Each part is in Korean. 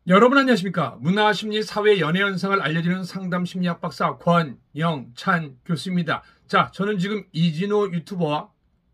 여러분 안녕하십니까? 문화, 심리, 사회, 연애 현상을 알려주는 상담 심리학 박사 권영찬 교수입니다. 자, 저는 지금 이진호 유튜버와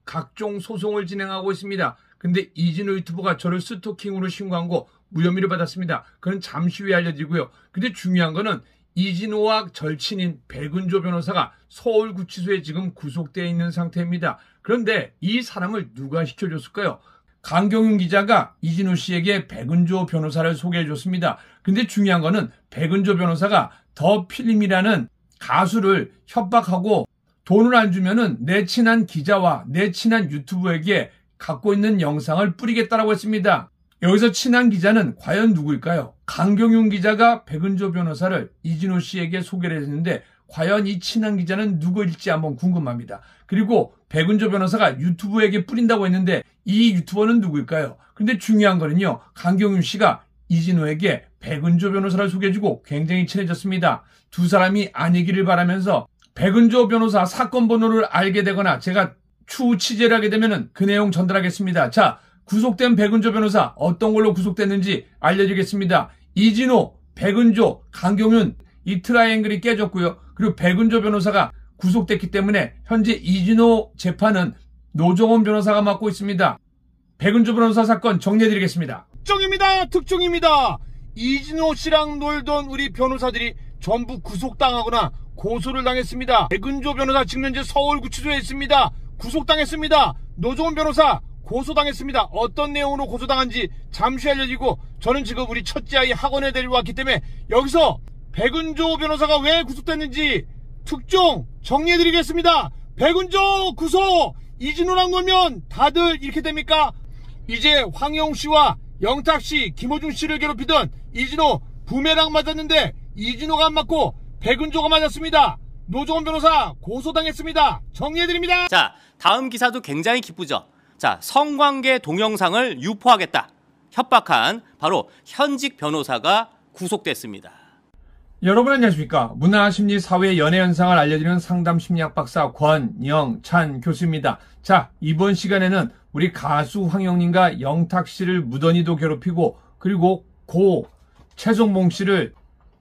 각종 소송을 진행하고 있습니다. 근데 이진호 유튜버가 저를 스토킹으로 신고한 거 무혐의를 받았습니다. 그건 잠시 후에 알려드리고요. 근데 중요한 거는 이진호와 절친인 백은조 변호사가 서울구치소에 지금 구속되어 있는 상태입니다. 그런데 이 사람을 누가 시켜줬을까요? 강경윤 기자가 이진호 씨에게 백은조 변호사를 소개해줬습니다. 근데 중요한 거는 백은조 변호사가 더 필름이라는 가수를 협박하고 돈을 안 주면은 내 친한 기자와 내 친한 유튜버에게 갖고 있는 영상을 뿌리겠다라고 했습니다. 여기서 친한 기자는 과연 누구일까요? 강경윤 기자가 백은조 변호사를 이진호 씨에게 소개를 했는데 과연 이 친한 기자는 누구일지 한번 궁금합니다. 그리고 백은조 변호사가 유튜브에게 뿌린다고 했는데 이 유튜버는 누구일까요? 근데 중요한 거는요, 강경윤 씨가 이진호에게 백은조 변호사를 소개해주고 굉장히 친해졌습니다. 두 사람이 아니기를 바라면서 백은조 변호사 사건 번호를 알게 되거나 제가 추후 취재를 하게 되면 그 내용 전달하겠습니다. 자, 구속된 백은조 변호사 어떤 걸로 구속됐는지 알려드리겠습니다. 이진호, 백은조, 강경윤 이 트라이앵글이 깨졌고요. 그리고 백은조 변호사가 구속됐기 때문에 현재 이진호 재판은 노정원 변호사가 맡고 있습니다. 백은조 변호사 사건 정리해드리겠습니다. 특종입니다. 이진호 씨랑 놀던 우리 변호사들이 전부 구속당하거나 고소를 당했습니다. 백은조 변호사 지금 현재 서울구치소에 있습니다. 구속당했습니다. 노정원 변호사 고소당했습니다. 어떤 내용으로 고소당한지 잠시 알려드리고, 저는 지금 우리 첫째 아이 학원에 데리러 왔기 때문에 여기서 백은조 변호사가 왜 구속됐는지 특종 정리해드리겠습니다. 백은조 구속! 이진호랑 놀면 다들 이렇게 됩니까? 이제 황영씨와 영탁씨, 김호중씨를 괴롭히던 이진호 부메랑 맞았는데 이진호가 안 맞고 백은조가 맞았습니다. 노정원 변호사 고소당했습니다. 정리해드립니다. 자, 다음 기사도 굉장히 기쁘죠. 자, 성관계 동영상을 유포하겠다 협박한 바로 현직 변호사가 구속됐습니다. 여러분 안녕하십니까? 문화, 심리, 사회, 연애 현상을 알려드리는 상담 심리학 박사 권영찬 교수입니다. 자, 이번 시간에는 우리 가수 황영님과 영탁 씨를 무던히도 괴롭히고 그리고 고 최종봉 씨를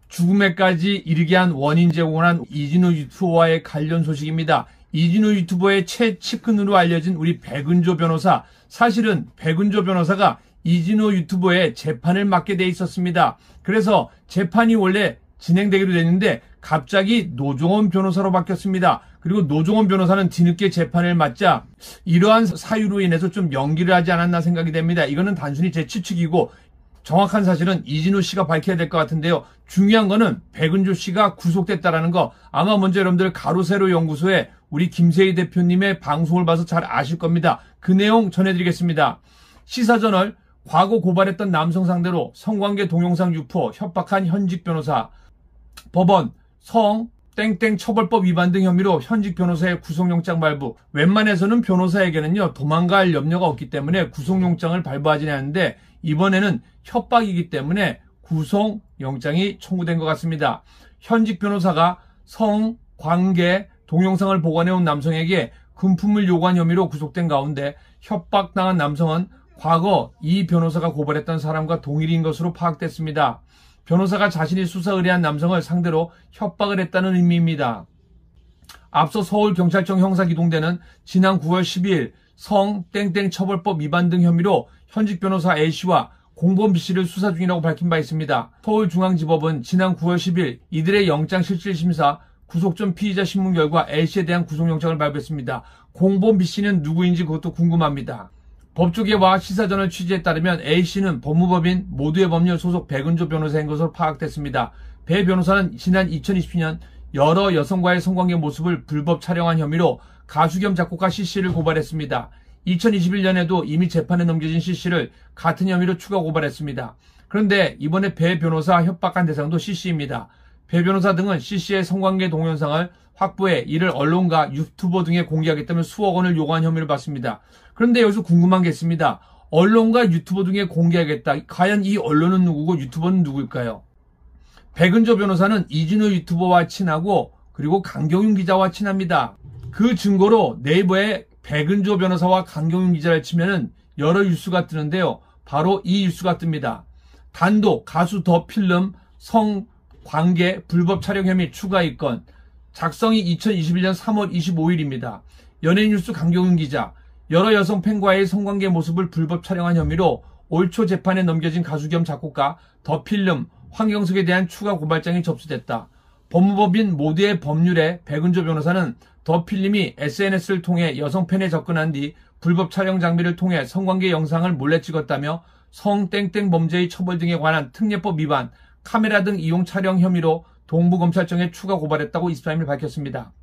죽음에까지 이르게 한 원인 제공을 한 이진호 유튜버와의 관련 소식입니다. 이진호 유튜버의 최측근으로 알려진 우리 백은조 변호사, 사실은 백은조 변호사가 이진호 유튜버의 재판을 맡게 돼 있었습니다. 그래서 재판이 원래 진행되기로 됐는데 갑자기 노정원 변호사로 바뀌었습니다. 그리고 노정원 변호사는 뒤늦게 재판을 맡자 이러한 사유로 인해서 좀 연기를 하지 않았나 생각이 됩니다. 이거는 단순히 제 추측이고 정확한 사실은 이진호 씨가 밝혀야 될 것 같은데요. 중요한 거는 백은조 씨가 구속됐다라는 거, 아마 먼저 여러분들 가로세로 연구소에 우리 김세희 대표님의 방송을 봐서 잘 아실 겁니다. 그 내용 전해드리겠습니다. 시사저널, 과거 고발했던 남성 상대로 성관계 동영상 유포 협박한 현직 변호사, 법원 성 땡땡 처벌법 위반 등 혐의로 현직 변호사의 구속영장 발부. 웬만해서는 변호사에게는요 도망갈 염려가 없기 때문에 구속영장을 발부하지 않는데 이번에는 협박이기 때문에 구속영장이 청구된 것 같습니다. 현직 변호사가 성관계 동영상을 보관해온 남성에게 금품을 요구한 혐의로 구속된 가운데 협박당한 남성은 과거 이 변호사가 고발했던 사람과 동일인 것으로 파악됐습니다. 변호사가 자신이 수사 의뢰한 남성을 상대로 협박을 했다는 의미입니다. 앞서 서울경찰청 형사기동대는 지난 9월 12일 성 땡땡 처벌법 위반 등 혐의로 현직 변호사 A씨와 공범 B씨를 수사 중이라고 밝힌 바 있습니다. 서울중앙지법은 지난 9월 10일 이들의 영장실질심사 구속 전 피의자 신문 결과 A씨에 대한 구속영장을 발부했습니다. 공범 B씨는 누구인지 그것도 궁금합니다. 법조계와 시사전을 취재에 따르면 A씨는 법무법인 모두의 법률 소속 백은조 변호사인 것으로 파악됐습니다. 배 변호사는 지난 2020년 여러 여성과의 성관계 모습을 불법 촬영한 혐의로 가수 겸 작곡가 C씨를 고발했습니다. 2021년에도 이미 재판에 넘겨진 C씨를 같은 혐의로 추가 고발했습니다. 그런데 이번에 배 변호사 협박한 대상도 C씨입니다. 배 변호사 등은 C씨의 성관계 동영상을 확보해 이를 언론과 유튜버 등에 공개하겠다며 수억 원을 요구한 혐의를 받습니다. 그런데 여기서 궁금한 게 있습니다. 언론과 유튜버 등에 공개하겠다. 과연 이 언론은 누구고 유튜버는 누구일까요? 백은조 변호사는 이진호 유튜버와 친하고 그리고 강경윤 기자와 친합니다. 그 증거로 네이버에 백은조 변호사와 강경윤 기자를 치면은 여러 뉴스가 뜨는데요. 바로 이 뉴스가 뜹니다. 단독 가수 더 필름 성관계 불법 촬영 혐의 추가 입건. 작성이 2021년 3월 25일입니다. 연예뉴스 강경훈 기자. 여러 여성 팬과의 성관계 모습을 불법 촬영한 혐의로 올 초 재판에 넘겨진 가수 겸 작곡가 더 필름 황경석에 대한 추가 고발장이 접수됐다. 법무법인 모두의 법률의 백은조 변호사는 더 필름이 SNS를 통해 여성 팬에 접근한 뒤 불법 촬영 장비를 통해 성관계 영상을 몰래 찍었다며 성땡땡 범죄의 처벌 등에 관한 특례법 위반, 카메라 등 이용 촬영 혐의로 동부검찰청에 추가 고발했다고 23일 밝혔습니다.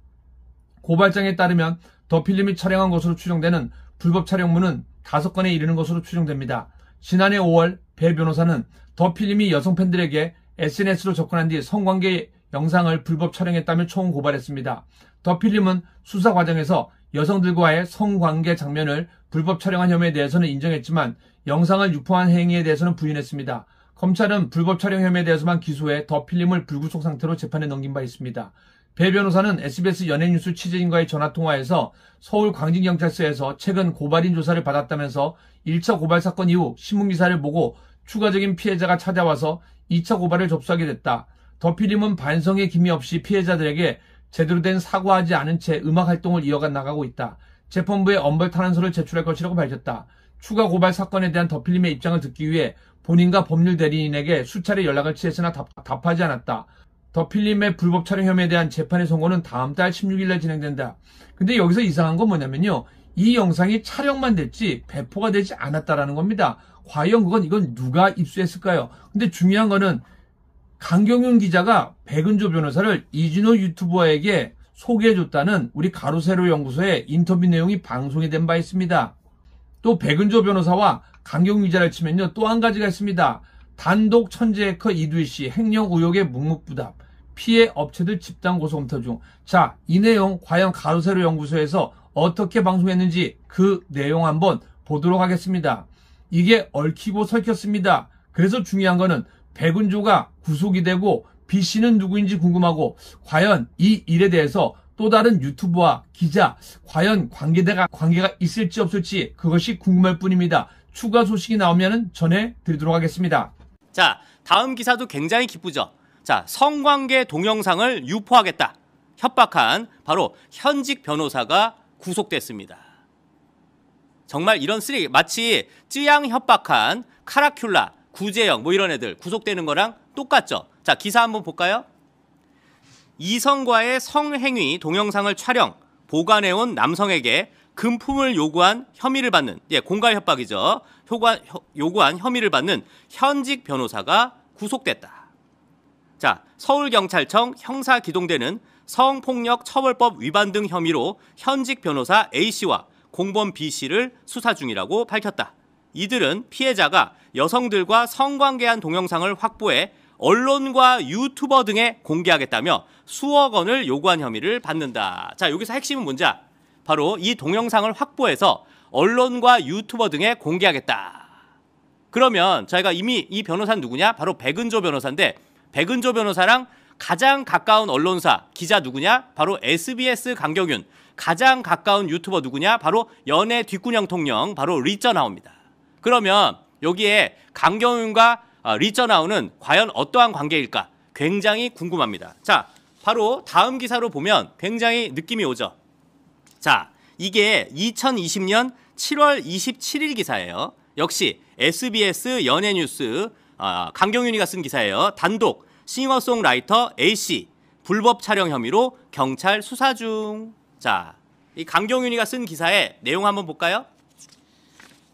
고발장에 따르면 더 필름이 촬영한 것으로 추정되는 불법 촬영물은 5건에 이르는 것으로 추정됩니다. 지난해 5월 배 변호사는 더 필름이 여성 팬들에게 SNS로 접근한 뒤 성관계 영상을 불법 촬영했다며 총 고발했습니다. 더 필름은 수사 과정에서 여성들과의 성관계 장면을 불법 촬영한 혐의에 대해서는 인정했지만 영상을 유포한 행위에 대해서는 부인했습니다. 검찰은 불법 촬영 혐의에 대해서만 기소해 더 필름을 불구속 상태로 재판에 넘긴 바 있습니다. 배 변호사는 SBS 연예뉴스 취재진과의 전화통화에서 서울 광진경찰서에서 최근 고발인 조사를 받았다면서 1차 고발 사건 이후 신문기사를 보고 추가적인 피해자가 찾아와서 2차 고발을 접수하게 됐다. 더 필름은 반성의 기미 없이 피해자들에게 제대로 된 사과하지 않은 채 음악 활동을 이어가 나가고 있다. 재판부에 엄벌 탄원서를 제출할 것이라고 밝혔다. 추가 고발 사건에 대한 더 필름의 입장을 듣기 위해 본인과 법률 대리인에게 수차례 연락을 취했으나 답하지 않았다. 더 필름의 불법 촬영 혐의에 대한 재판의 선고는 다음 달 16일에 진행된다. 근데 여기서 이상한 건 뭐냐면요. 이 영상이 촬영만 됐지 배포가 되지 않았다라는 겁니다. 과연 이건 누가 입수했을까요? 근데 중요한 거는 강경윤 기자가 백은조 변호사를 이진호 유튜버에게 소개해줬다는 우리 가로세로 연구소의 인터뷰 내용이 방송이 된 바 있습니다. 또 백은조 변호사와 강경윤 기자를 치면요. 또 한 가지가 있습니다. 단독 천재 해커 이두희 씨 횡령 의혹의 묵묵부답. 피해 업체들 집단 고소 검토 중. 자, 이 내용 과연 가로세로 연구소에서 어떻게 방송했는지 그 내용 한번 보도록 하겠습니다. 이게 얽히고 설켰습니다. 그래서 중요한 거는 백은조가 구속이 되고 B씨는 누구인지 궁금하고 과연 이 일에 대해서 또 다른 유튜버와 기자 과연 관계가 있을지 없을지 그것이 궁금할 뿐입니다. 추가 소식이 나오면 전해드리도록 하겠습니다. 자, 다음 기사도 굉장히 기쁘죠. 자, 성관계 동영상을 유포하겠다. 협박한 바로 현직 변호사가 구속됐습니다. 정말 이런 쓰레기, 마치 쯔양 협박한 카라큘라, 구재영 뭐 이런 애들 구속되는 거랑 똑같죠. 자, 기사 한번 볼까요? 이성과의 성행위 동영상을 촬영, 보관해온 남성에게 금품을 요구한 혐의를 받는, 공갈 협박이죠. 요구한 혐의를 받는 현직 변호사가 구속됐다. 자, 서울경찰청 형사기동대는 성폭력 처벌법 위반 등 혐의로 현직 변호사 A씨와 공범 B씨를 수사 중이라고 밝혔다. 이들은 피해자가 여성들과 성관계한 동영상을 확보해 언론과 유튜버 등에 공개하겠다며 수억 원을 요구한 혐의를 받는다. 자, 여기서 핵심은 뭔지 바로 이 동영상을 확보해서 언론과 유튜버 등에 공개하겠다. 그러면 저희가 이미 이 변호사는 누구냐? 바로 백은조 변호사인데 백은조 변호사랑 가장 가까운 언론사 기자 누구냐? 바로 SBS 강경윤. 가장 가까운 유튜버 누구냐? 바로 연애 뒷구녕 통령 바로 리쩌나우입니다. 그러면 여기에 강경윤과 리쩌나우는 과연 어떠한 관계일까? 굉장히 궁금합니다. 자, 바로 다음 기사로 보면 굉장히 느낌이 오죠. 자, 이게 2020년 7월 27일 기사예요. 역시 SBS 연예뉴스 강경윤이가 쓴 기사예요. 단독 싱어송라이터 A씨 불법 촬영 혐의로 경찰 수사 중. 자, 이 강경윤이가 쓴 기사의 내용 한번 볼까요?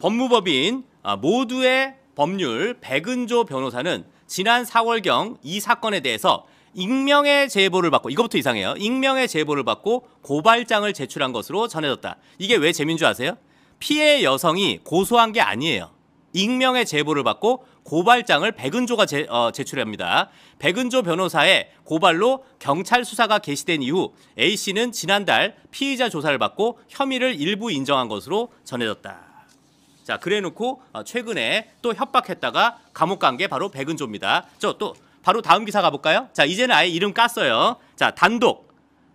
법무법인 모두의 법률 백은조 변호사는 지난 4월경 이 사건에 대해서 익명의 제보를 받고, 이것부터 이상해요. 익명의 제보를 받고 고발장을 제출한 것으로 전해졌다. 이게 왜 재미인 줄 아세요? 피해 여성이 고소한 게 아니에요. 익명의 제보를 받고 고발장을 백은조가 제출합니다. 백은조 변호사의 고발로 경찰 수사가 개시된 이후 A씨는 지난달 피의자 조사를 받고 혐의를 일부 인정한 것으로 전해졌다. 자, 그래놓고 최근에 또 협박했다가 감옥 간 게 바로 백은조입니다. 또 바로 다음 기사 가볼까요? 자, 이제는 아예 이름 깠어요. 자, 단독.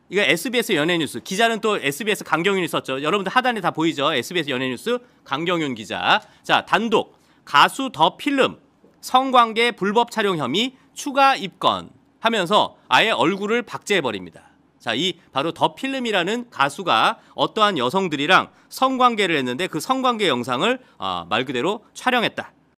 이거 SBS 연예뉴스. 기자는 또 SBS 강경윤이 썼죠. 여러분들 하단에 다 보이죠? SBS 연예뉴스 강경윤 기자. 자, 단독. 가수 더 필름 성관계 불법 촬영 혐의 추가 입건 하면서 아예 얼굴을 박제해버립니다. 자, 이 바로 더 필름이라는 가수가 어떠한 여성들이랑 성관계를 했는데 그 성관계 영상을 말 그대로 촬영했다.